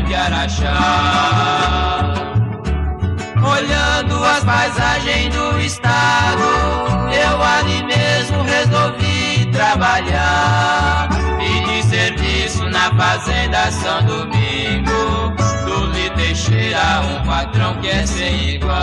de Araxá. Olhando as paisagens do estado, eu ali mesmo resolvi trabalhar. Pedi serviço na fazenda São Domingo, do Li Teixeira, um patrão que é sem igual.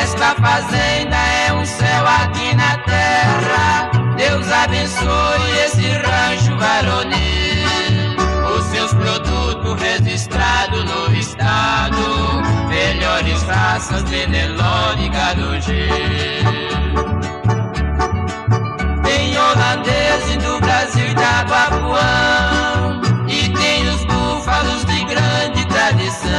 Esta fazenda é um céu aqui na terra. Deus abençoe esse rancho varonil. Os seus produtos registrados no estado, melhores raças de Nelore e Gado Gil. Tem holandês do Brasil e da Bapuã, e tem os búfalos de grande tradição.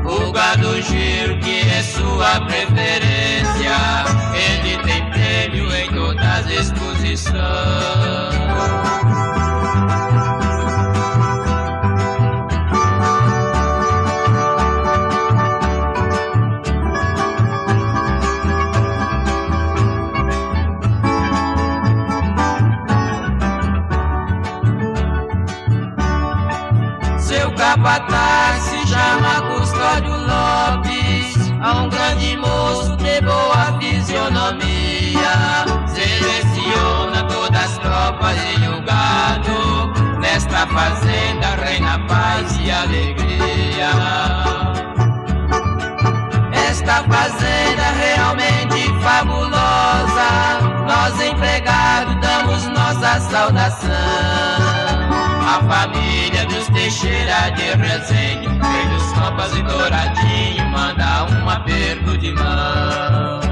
O Gado Giro, que é sua preferência, ele tem prêmio em todas as exposições. Seu capataz se chama Custódio Lopes, é um grande moço de boa fisionomia. Seleciona todas as tropas e o gado, nesta fazenda reina paz e alegria. Esta fazenda é realmente fabulosa, nós empregados damos nossa saudação. A família dos Teixeira de Resende, filhos Campas e Douradinho, manda um aperto de mão.